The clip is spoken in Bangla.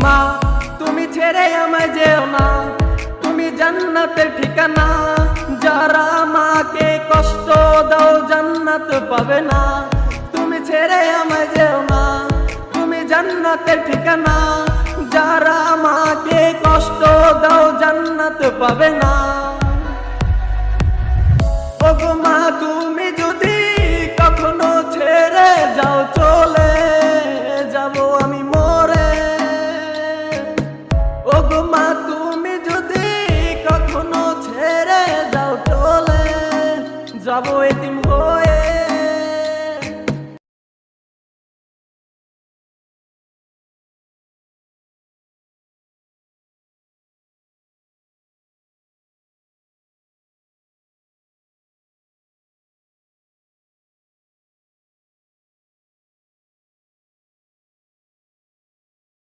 মা তুমি ছেড়ে আমায় যেও না, তুমি জান্নাতের ঠিকানা। যারা মাকে কষ্ট দাও জান্নাত পাবে না। তুমি ছেড়ে আমায় যেও না, তুমি জান্নাতের ঠিকানা। যারা মাকে কষ্ট দাও জান্নাত পাবে না। ওগো মা